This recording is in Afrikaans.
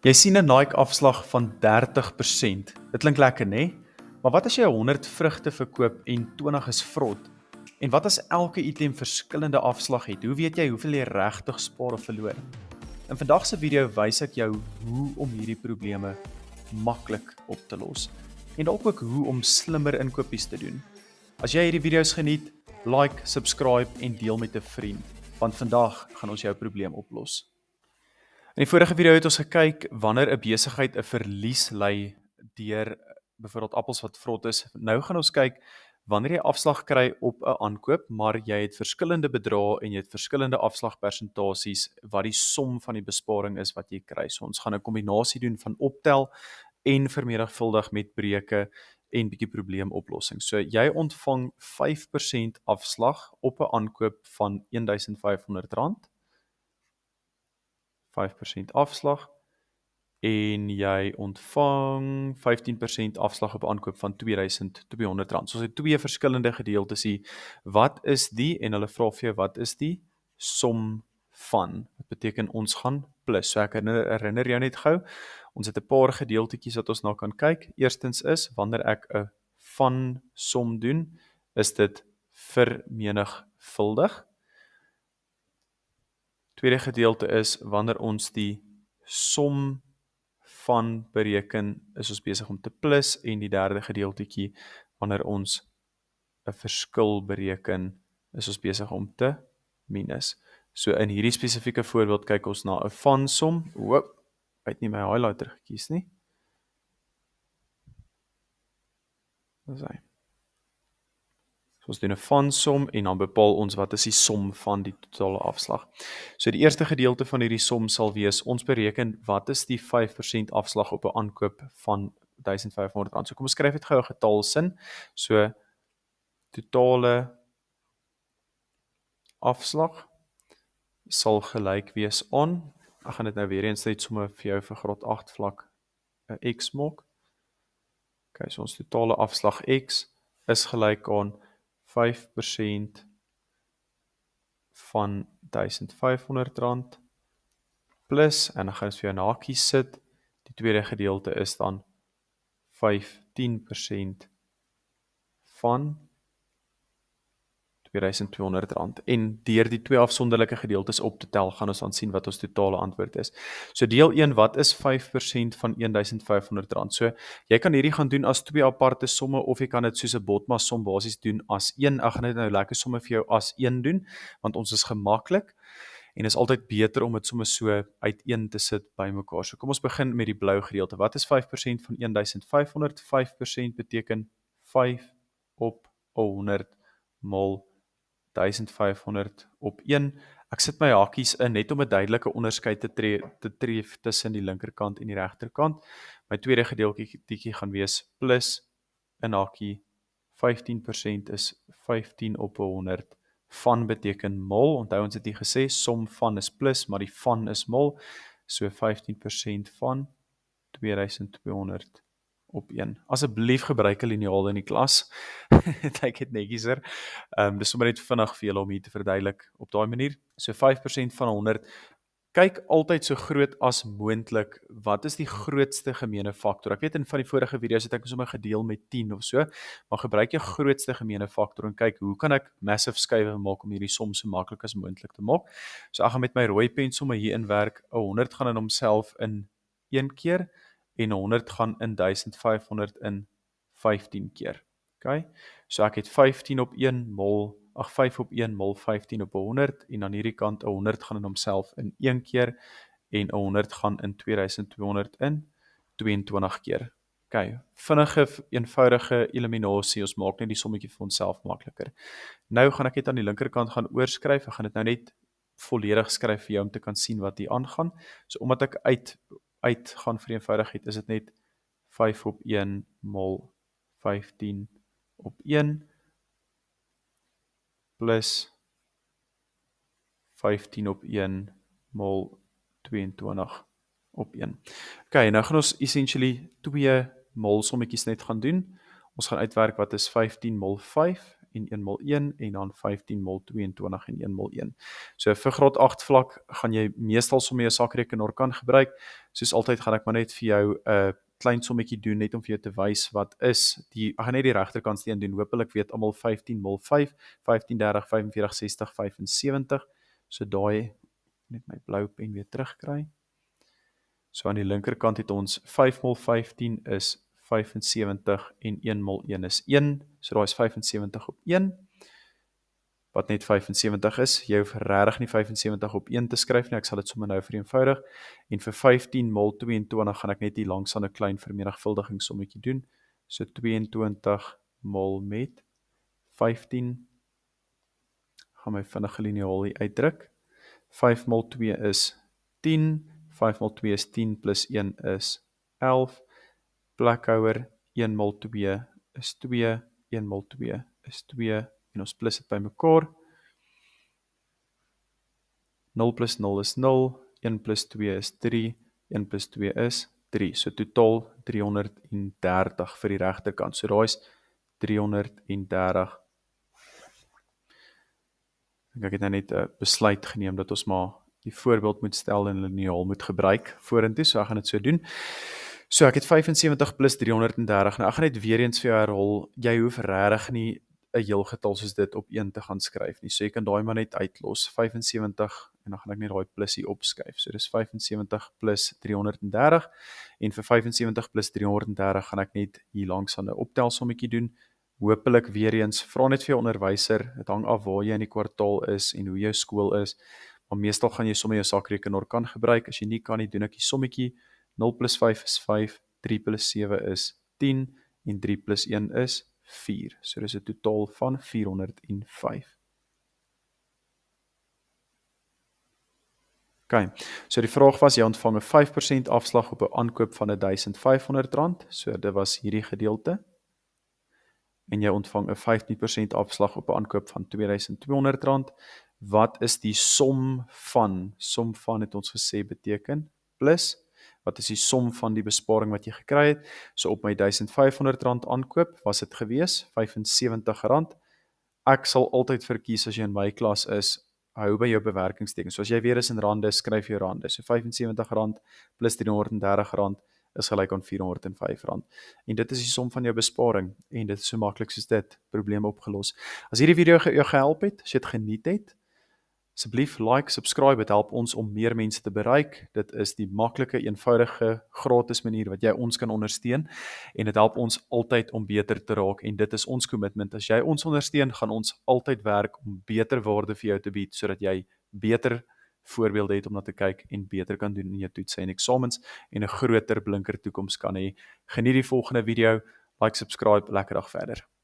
Jy sien 'n Nike afslag van 30%. Dit klink lekker, nê? Maar wat as jy 100 vrugte verkoop en 20 is vrot? En wat as elke item verskillende afslag het? Hoe weet jy hoeveel jy regtig spaar of verloor? In vandag se video wys ek jou hoe om hierdie probleme maklik op te los en dalk ook hoe om slimmer inkopies te doen. As jy hierdie video's geniet, like, subscribe en deel met 'n vriend, want vandag gaan ons jou probleem oplos. In die vorige video het ons gekyk wanneer 'n besigheid 'n verlies ly deur byvoorbeeld appels wat vrot is. Nou gaan ons kyk wanneer jy afslag kry op 'n aankoop, maar jy het verskillende bedrae en jy het verskillende afslagpersentasies wat die som van die besparing is wat jy kry. So ons gaan 'n kombinasie doen van optel en vermenigvuldig met breuke en bietjie probleemoplossing. So jy ontvang 5% afslag op 'n aankoop van R1500. 5% afslag en jy ontvang 15% afslag op aankoop van R2200. So ons het twee verskillende gedeeltes hier. Wat is die, en hulle vra vir jou, wat is die som van? Dit beteken ons gaan plus. So ek herinner jou net gou, ons het 'n paar gedeeltetjies wat ons na kan kyk. Eerstens is, wanneer ek 'n van som doen, is dit vermenigvuldig. Tweede gedeelte is, wanneer ons die som van bereken, is ons besig om te plus, en die derde gedeeltetjie, wanneer ons 'n verskil bereken, is ons besig om te minus. So in hierdie spesifieke voorbeeld kyk ons na 'n van som. Het nie my highlighter gekies nie. Dis hy. So ons doen 'n van som en dan bepaal ons wat is die som van die totale afslag. So die eerste gedeelte van hierdie som sal wees, ons bereken wat is die 5% afslag op 'n aankoop van R1500. So kom ons skryf dit gou 'n getalsin. So totale afslag sal gelyk wees aan, ek gaan dit nou weer eens net sommer vir jou vir graad 8 vlak 'n X maak. Okay, so ons totale afslag X is gelyk aan 5% van R1500 plus, en dan gaan ons vir jou nakies sit, die tweede gedeelte is dan 15% van R2200, en deur die twee afsonderlike gedeeltes op te tel, gaan ons dan sien wat ons totale antwoord is. So deel 1, wat is 5% van R1500? So jy kan hierdie gaan doen as twee aparte somme, of jy kan dit soos 'n BODMAS som basies doen as een. Ek gaan dit nou lekker somme vir jou as een doen, want ons is gemaklik, en is altyd beter om dit sommer so uiteen te sit by mekaar. So kom ons begin met die blou gedeelte. Wat is 5% van 1500? 5% beteken 5 op 100 mal 1500 op 1. Ek sit my hakies in, net om 'n duidelike onderskeid te tref tussen die linkerkant en die regterkant. My tweede gedeeltjie gaan wees plus 'n hakie. 15% is 15 op 100. Van beteken mal. Onthou ons het hier gesê, som van is plus, maar die van is mal. So 15% van 2200 op 1. Asseblief gebruik 'n liniaal in die klas. Dit lyk net nettieser. Dis sommer net vinnig vir julle om hier te verduidelik op daai manier. So 5% van 100. Kyk altyd so groot as moontlik. Wat is die grootste gemeene faktor? Ek weet in van die vorige video's het ek sommer gedeel met 10 of so, maar gebruik jou grootste gemeene faktor en kyk hoe kan ek massive skuwe maak om hierdie som so maklik as moontlik te maak. So ek gaan met my rooi pen sommer hier inwerk. 100 gaan in homself in 1 keer en 100 gaan in 1500 in 15 keer. Okay? So ek het 15 op 1 mal 5 op 1 mal 15 op 100, en aan hierdie kant 100 gaan in homself in 1 keer, en 100 gaan in 2200 in 22 keer. Okay, vinnige, eenvoudige eliminasie, ons maak net die sommetjie vir onsself makliker. Nou gaan ek dit aan die linkerkant gaan oorskryf, ek gaan dit nou net volledig skryf vir jou om te kan sien wat hier aangaan. So omdat ek uit gaan vir eenvoudigheid, is dit net 5 op 1 mal 15 op 1, plus 15 op 1 mal 22 op 1. Okay, nou gaan ons essentially twee mal sommetjies net gaan doen. Ons gaan uitwerk wat is 15 mal 5, en 1 en dan 15 mal 22 en 1 So vir graad 8 vlak gaan jy meestal sommer jou sakrekenaar kan gebruik. Soos altyd gaan ek maar net vir jou 'n klein sommetjie doen net om vir jou te wys wat is die ek gaan net die regterkant steen doen. Hoopelik weet almal 15 mal 5, 15 30 45 60 75. So daai net my blou pen weer terugkry. So aan die linkerkant het ons 5 mal 15 is 75 en 1 mal 1 is 1. So daar is 75 op 1, wat net 75 is. Jy hoef regtig nie 75 op 1 te skryf nie, ek sal dit sommer nou vereenvoudig. En vir 15 mal 22 gaan ek net hier langs aan 'n klein vermenigvuldigingssommetjie doen. So 22 mal met 15, gaan my vinnige liniaal hier uitdruk. 5 mal 2 is 10, 5 mal 2 is 10 plus 1 is 11, plekhouer 1 mal 2 is 2, 1 mal 2 is 2, en ons plus dit by mekaar. 0 plus 0 is 0, 1 plus 2 is 3, 1 plus 2 is 3. So totaal 330 vir die regterkant. So daar is 330. Ek het nou net 'n besluit geneem dat ons maar die voorbeeld moet stel en liniaal moet gebruik vorentoe, so ek gaan dit so doen. So ek het 75 plus 330. Nou ek gaan net weer eens vir jou herhaal, jy hoef regtig nie 'n heel getal soos dit op 1 te gaan skryf nie. So jy kan daai maar net uitlos. 75 en dan gaan ek net daai plusie opskuif. So dis 75 plus 330 en vir 75 plus 330 gaan ek net hier langs aan 'n optelsommetjie doen. Hoopelik weer eens, vra net vir jou onderwyser, dit hang af waar jy in die kwartaal is en hoe jou skool is, maar meestal gaan jy sommer jou sakrekenaar kan gebruik. As jy nie kan nie, doen ek die sommetjie. 0 plus 5 is 5, 3 plus 7 is 10 en 3 plus 1 is 4. So dis 'n totaal van 405. OK, so die vraag was, jy ontvang 'n 5% afslag op 'n aankoop van R1500, so dit was hierdie gedeelte. En jy ontvang 'n 15% afslag op 'n aankoop van R2200. Wat is die som van het ons gesê beteken, plus, wat is die som van die besparing wat jy gekry het? So op my R1500 aankoop, was dit gewees, R75. Ek sal altyd verkies as jy in my klas is, hou by jou bewerkingsteken. So as jy weer is in rande, skryf jou rande. So R75 plus R330 is gelyk aan R405. En dit is die som van jou besparing. En dit is so maklik soos dit, probleem opgelos. As hierdie video jou gehelp het, as jy dit geniet het, asseblief like, subscribe, dit help ons om meer mense te bereik. Dit is die maklike, eenvoudige, gratis manier wat jy ons kan ondersteun. En dit help ons altyd om beter te raak. En dit is ons commitment. As jy ons ondersteun, gaan ons altyd werk om beter waarde vir jou te bied, sodat jy beter voorbeelde het om na te kyk en beter kan doen in jou toetse en eksamens en 'n groter, blinker toekoms kan hê. Geniet die volgende video, like, subscribe, lekker dag verder.